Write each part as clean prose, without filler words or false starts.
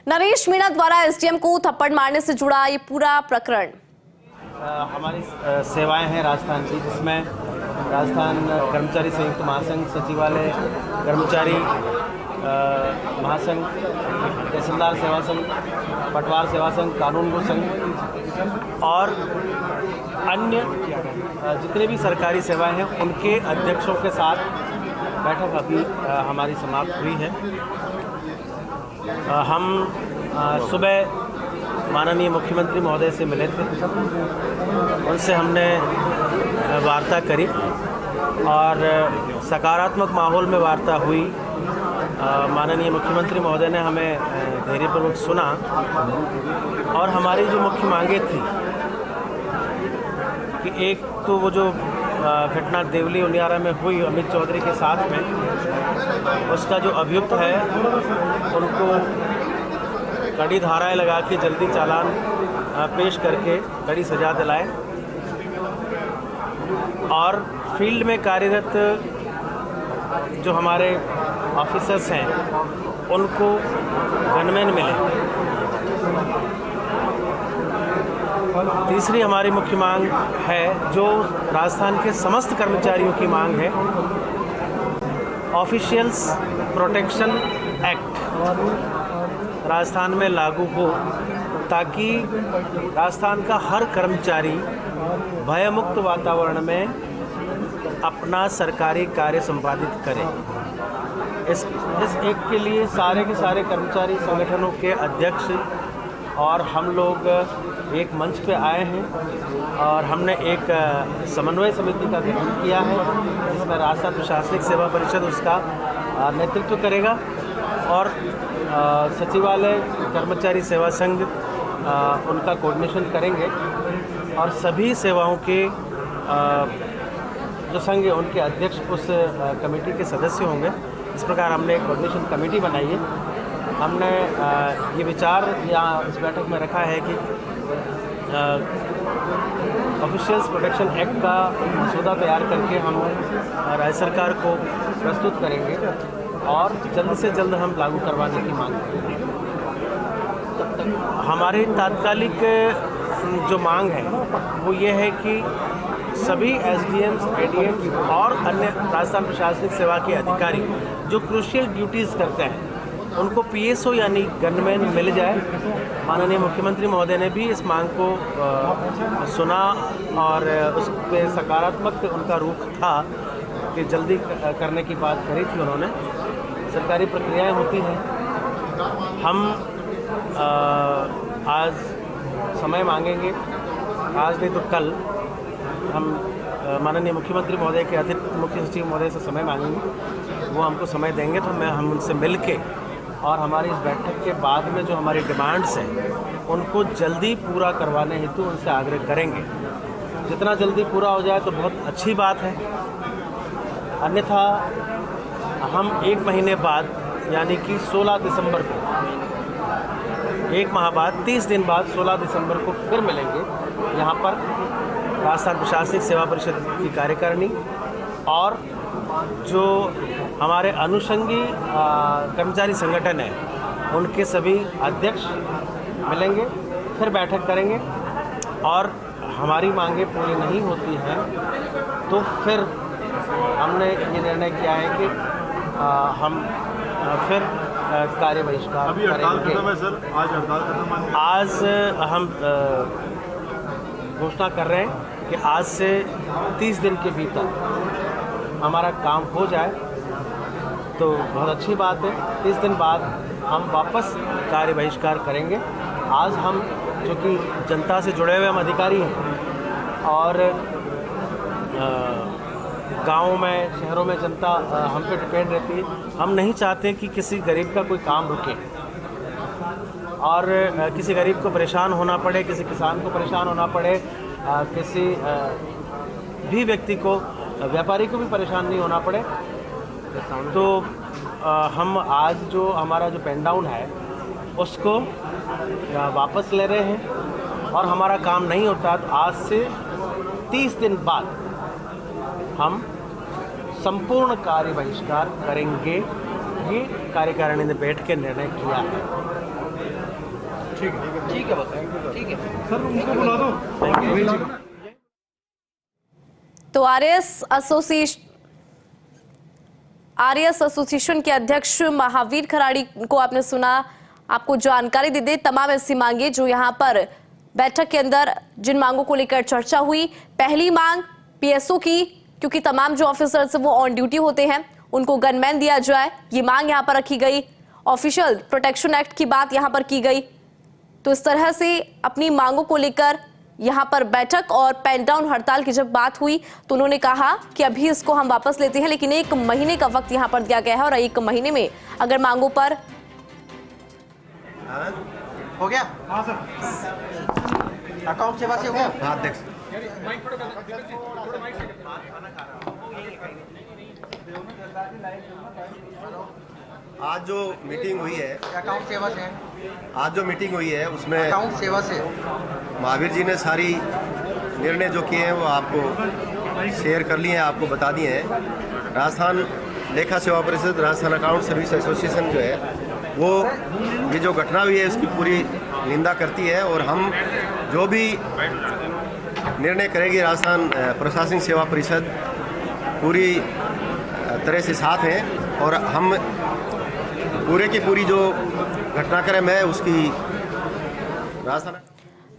नरेश मीणा द्वारा एसडीएम को थप्पड़ मारने से जुड़ा ये पूरा प्रकरण। हमारी सेवाएं हैं राजस्थान की, जिसमें राजस्थान कर्मचारी संयुक्त महासंघ, सचिवालय कर्मचारी महासंघ, तहसीलदार सेवा संघ, पटवार सेवा संघ, कानूनगो संघ और अन्य जितने भी सरकारी सेवाएं हैं उनके अध्यक्षों के साथ बैठक अभी हमारी समाप्त हुई है। हम सुबह माननीय मुख्यमंत्री महोदय से मिले थे, उनसे हमने वार्ता करी और सकारात्मक माहौल में वार्ता हुई। माननीय मुख्यमंत्री महोदय ने हमें धैर्यपूर्वक सुना और हमारी जो मुख्य मांगें थी कि एक तो वो जो घटना देवली उनियारा में हुई अमित चौधरी के साथ में, उसका जो अभियुक्त है उनको कड़ी धाराएं लगा के जल्दी चालान पेश करके कड़ी सजा दिलाए और फील्ड में कार्यरत जो हमारे ऑफिसर्स हैं उनको गनमैन मिले। तीसरी हमारी मुख्य मांग है, जो राजस्थान के समस्त कर्मचारियों की मांग है, ऑफिशियल्स प्रोटेक्शन एक्ट राजस्थान में लागू हो ताकि राजस्थान का हर कर्मचारी भयमुक्त वातावरण में अपना सरकारी कार्य संपादित करे। इस एक के लिए सारे के सारे कर्मचारी संगठनों के अध्यक्ष और हम लोग एक मंच पे आए हैं और हमने एक समन्वय समिति का गठन किया है, जिसमें राजस्थान प्रशासनिक सेवा परिषद उसका नेतृत्व करेगा और सचिवालय कर्मचारी सेवा संघ उनका कोऑर्डिनेशन करेंगे और सभी सेवाओं के जो संघ है उनके अध्यक्ष उस कमेटी के सदस्य होंगे। इस प्रकार हमने एक कोऑर्डिनेशन कमेटी बनाई है। हमने ये विचार यहाँ इस बैठक में रखा है कि ऑफिशियल्स प्रोटेक्शन एक्ट का मसौदा तैयार करके हम राज्य सरकार को प्रस्तुत करेंगे और जल्द से जल्द हम लागू करवाने की मांग करेंगे। हमारी तात्कालिक जो मांग है वो ये है कि सभी एसडीएम्स, एडीएम्स और अन्य राजस्थान प्रशासनिक सेवा के अधिकारी जो क्रूशियल ड्यूटीज़ करते हैं उनको पीएसओ यानी गनमैन मिल जाए। माननीय मुख्यमंत्री महोदय ने भी इस मांग को सुना और उस पर सकारात्मक उनका रुख था कि जल्दी करने की बात करी थी उन्होंने। सरकारी प्रक्रियाएं होती हैं। हम आज समय मांगेंगे, आज नहीं तो कल हम माननीय मुख्यमंत्री महोदय के अतिरिक्त मुख्य सचिव महोदय से समय मांगेंगे। वो हमको समय देंगे तो हम उनसे मिल के और हमारी इस बैठक के बाद में जो हमारी डिमांड्स हैं उनको जल्दी पूरा करवाने हेतु उनसे आग्रह करेंगे। जितना जल्दी पूरा हो जाए तो बहुत अच्छी बात है, अन्यथा हम एक महीने बाद यानी कि 16 दिसंबर को, एक माह बाद 30 दिन बाद 16 दिसंबर को फिर मिलेंगे यहाँ पर राजस्थान प्रशासनिक सेवा परिषद की कार्यकारिणी और जो हमारे अनुषंगी कर्मचारी संगठन है उनके सभी अध्यक्ष मिलेंगे, फिर बैठक करेंगे और हमारी मांगें पूरी नहीं होती हैं तो फिर हमने ये निर्णय किया है कि हम फिर कार्य बहिष्कार करेंगे। आज हम घोषणा कर रहे हैं कि आज से 30 दिन के भीतर हमारा काम हो जाए तो बहुत अच्छी बात है। 30 दिन बाद हम वापस कार्य बहिष्कार करेंगे। आज हम जो कि जनता से जुड़े हुए हम अधिकारी हैं और गाँव में, शहरों में जनता हम पे डिपेंड रहती है। हम नहीं चाहते कि किसी गरीब का कोई काम रुके और किसी गरीब को परेशान होना पड़े, किसी किसान को परेशान होना पड़े, किसी भी व्यक्ति को, व्यापारी को भी परेशान नहीं होना पड़े। तो हम आज जो हमारा जो पेन डाउन है उसको वापस ले रहे हैं और हमारा काम नहीं होता तो आज से 30 दिन बाद हम संपूर्ण कार्य बहिष्कार करेंगे। ये कार्यकारिणी ने बैठ के निर्णय किया है। ठीक है बस, ठीक है सर, उनको बुला दो। तो आरएस एसोसिएशन के अध्यक्ष महावीर खराड़ी को आपने सुना। आपको जानकारी दे दे तमाम ऐसी मांगे जो यहां पर बैठक के अंदर जिन मांगों को लेकर चर्चा हुई। पहली मांग पीएसओ की, क्योंकि तमाम जो ऑफिसर्स वो ऑन ड्यूटी होते हैं उनको गनमैन दिया जाए, ये मांग यहां पर रखी गई। ऑफिशियल प्रोटेक्शन एक्ट की बात यहां पर की गई। तो इस तरह से अपनी मांगों को लेकर यहां पर बैठक और पेन डाउन हड़ताल की जब बात हुई तो उन्होंने कहा कि अभी इसको हम वापस लेते हैं, लेकिन 1 महीने का वक्त यहां पर दिया गया है और 1 महीने में अगर मांगों पर हो गया। हाँ सर, अकाउंट सेवा से हो गया। हाँ अध्यक्ष, आज जो मीटिंग हुई है, अकाउंट सेवा से, आज जो मीटिंग हुई है उसमें अकाउंट सेवा से महावीर जी ने सारी निर्णय जो किए हैं वो आपको शेयर कर लिए हैं, आपको बता दिए हैं। राजस्थान लेखा सेवा परिषद, राजस्थान अकाउंट सर्विस एसोसिएशन जो है वो ये जो घटना हुई है उसकी पूरी निंदा करती है और हम जो भी निर्णय करेगी राजस्थान प्रशासनिक सेवा परिषद पूरी तरह से साथ हैं और हम पूरे की पूरी जो घटनाक्रम है उसकी राजस्थान।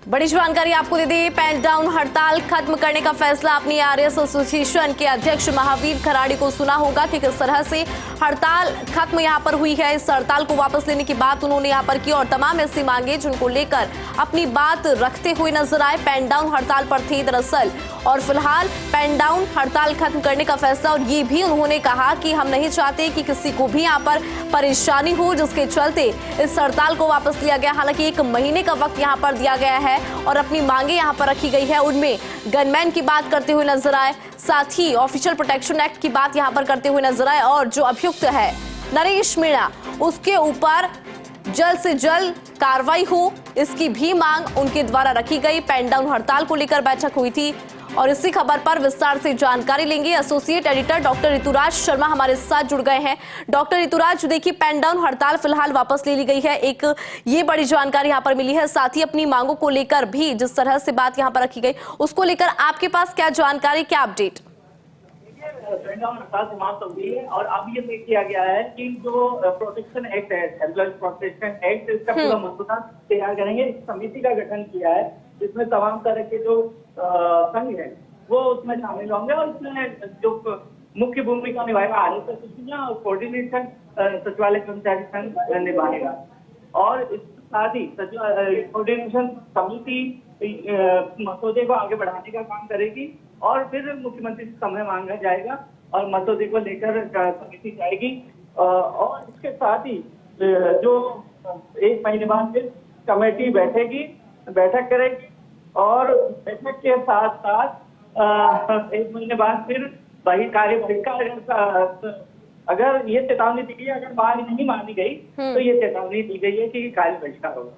बड़ी जानकारी आपको दे दी। पेन डाउन हड़ताल खत्म करने का फैसला अपनी आरएस एसोसिएशन के अध्यक्ष महावीर खराड़ी को सुना होगा कि किस तरह से हड़ताल खत्म यहां पर हुई है। इस हड़ताल को वापस लेने की बात उन्होंने यहां पर की और तमाम ऐसी मांगे जिनको लेकर अपनी बात रखते हुए नजर आए। पेन डाउन हड़ताल पर थे दरअसल और फिलहाल पेन डाउन हड़ताल खत्म करने का फैसला। और ये भी उन्होंने कहा कि हम नहीं चाहते कि किसी को भी यहाँ पर परेशानी हो, जिसके चलते इस हड़ताल को वापस लिया गया। हालांकि 1 महीने का वक्त यहाँ पर दिया गया है और अपनी मांगे यहाँ पर रखी गई है। उनमें गनमैन की बात करते हुए नजर आए, साथ ही ऑफिशियल प्रोटेक्शन एक्ट की बात यहाँ पर करते हुए नजर आए और जो अभियुक्त है नरेश मीणा उसके ऊपर जल्द से जल्द कार्रवाई हो, इसकी भी मांग उनके द्वारा रखी गई। पेन डाउन हड़ताल को लेकर बैठक हुई थी और इसी खबर पर विस्तार से जानकारी लेंगे। Associate editor doctor Rituraj Sharma हमारे साथ जुड़ गए हैं। डॉक्टर ऋतुराज, देखिए पेन डाउन हड़ताल फिलहाल वापस ले ली गई है, एक ये बड़ी जानकारी यहाँ पर मिली है। साथ ही अपनी मांगों को लेकर भी जिस तरह से बात यहाँ पर रखी गई उसको लेकर आपके पास क्या जानकारी, क्या अपडेट? पेन डाउन हड़ताल समाप्त हो गई है और अब ये तय किया गया है कि जो प्रोटेक्शन एक्ट है, एम्प्लॉयज प्रोटेक्शन एक्ट, इसका पूरा मसौदा तैयार करेंगे। एक समिति का गठन किया है जिसमें तमाम तरह के जो संघ है वो उसमें शामिल होंगे और इसमें जो मुख्य भूमिका निभाएगा आरएस एसोसिएशन और कोऑर्डिनेशन सचिवालय कर्मचारी संघ निभाएगा। और इसके साथ ही कोऑर्डिनेशन समिति मसौदे को आगे बढ़ाने का काम करेगी और फिर मुख्यमंत्री से समय मांगा जाएगा और मसौदे को लेकर समिति जाएगी। और इसके साथ ही जो 1 महीने बाद फिर कमेटी बैठक करेगी और बैठक के साथ साथ 1 महीने बाद फिर कार्य बहिष्कार। अगर ये चेतावनी दी गई, अगर मांग नहीं मानी गई तो ये चेतावनी दी गई है कि कार्य बहिष्कार होगा।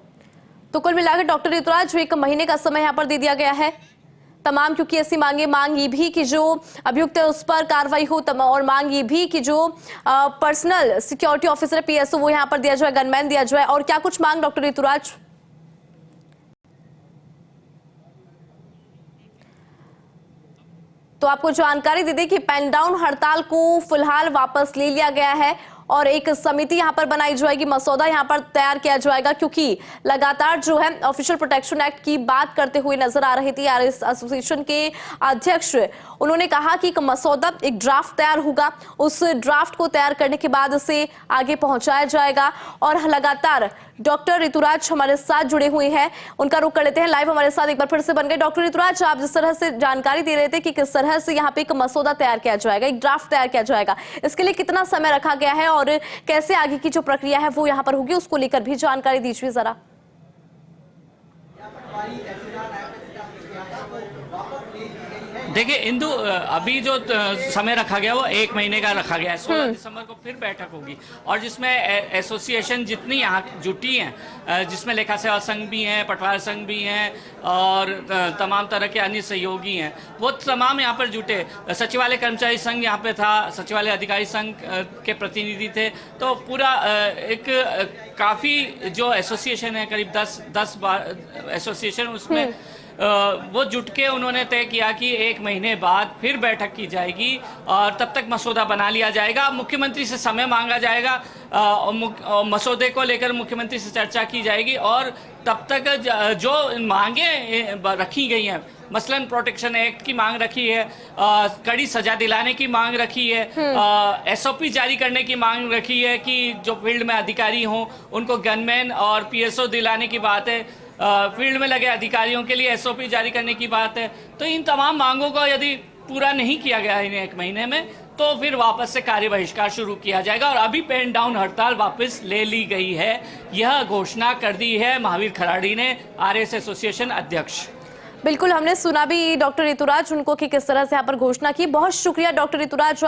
तो कुल मिलाकर डॉक्टर ऋतुराज 1 महीने का समय यहाँ पर दे दिया गया है तमाम, क्योंकि ऐसी मांग ये भी कि जो अभियुक्त है उस पर कार्रवाई हो और मांग ये भी कि जो पर्सनल सिक्योरिटी ऑफिसर पीएसओ वो यहाँ पर दिया जाए, गनमैन दिया जाए। और क्या कुछ मांग डॉक्टर ऋतुराज? तो आपको जानकारी दे दें कि पेन डाउन हड़ताल को फिलहाल वापस ले लिया गया है और एक समिति यहां पर बनाई जाएगी, मसौदा यहां पर तैयार किया जाएगा, क्योंकि लगातार जो है ऑफिशियल प्रोटेक्शन एक्ट की बात करते हुए नजर आ रही थी आरएस एसोसिएशन के अध्यक्ष। उन्होंने कहा कि एक मसौदा, एक ड्राफ्ट तैयार होगा, उस ड्राफ्ट को तैयार करने के बाद उसे आगे पहुंचाया जाएगा। और लगातार डॉक्टर ऋतुराज हमारे साथ जुड़े हुए हैं, उनका रुख कर लेते हैं। लाइव हमारे साथ एक बार फिर से बन गए। डॉक्टर ऋतुराज, आप जिस तरह से जानकारी दे रहे थे कि किस तरह से यहाँ पे एक मसौदा तैयार किया जाएगा, एक ड्राफ्ट तैयार किया जाएगा, इसके लिए कितना समय रखा गया है और कैसे आगे की जो प्रक्रिया है वो यहाँ पर होगी, उसको लेकर भी जानकारी दीजिए जरा। देखिए इंदु, अभी जो समय रखा गया वो 1 महीने का रखा गया है। 16 दिसंबर को फिर बैठक होगी और जिसमें एसोसिएशन जितनी यहाँ जुटी हैं, जिसमें लेखा सेवा संघ भी हैं, पटवार संघ भी हैं और तमाम तरह के अन्य सहयोगी हैं, वो तमाम यहाँ पर जुटे। सचिवालय कर्मचारी संघ यहाँ पे था, सचिवालय अधिकारी संघ के प्रतिनिधि थे। तो पूरा एक काफ़ी जो एसोसिएशन है, करीब 10 एसोसिएशन, उसमें वो जुट के उन्होंने तय किया कि 1 महीने बाद फिर बैठक की जाएगी और तब तक मसौदा बना लिया जाएगा। मुख्यमंत्री से समय मांगा जाएगा और मसौदे को लेकर मुख्यमंत्री से चर्चा की जाएगी और तब तक जो मांगे रखी गई हैं, मसलन प्रोटेक्शन एक्ट की मांग रखी है, कड़ी सजा दिलाने की मांग रखी है, एसओपी जारी करने की मांग रखी है कि जो फील्ड में अधिकारी हों उनको गनमैन और पीएसओ दिलाने की बात है, फील्ड में लगे अधिकारियों के लिए एसओपी जारी करने की बात है। तो इन तमाम मांगों को यदि पूरा नहीं किया गया है इन 1 महीने में, तो फिर वापस से कार्य बहिष्कार शुरू किया जाएगा और अभी पेन डाउन हड़ताल वापस ले ली गई है। यह घोषणा कर दी है महावीर खराड़ी ने, आरएस एसोसिएशन अध्यक्ष। बिल्कुल, हमने सुना भी डॉक्टर ऋतुराज उनको कि किस तरह से यहाँ पर घोषणा की। बहुत शुक्रिया डॉक्टर ऋतुराज।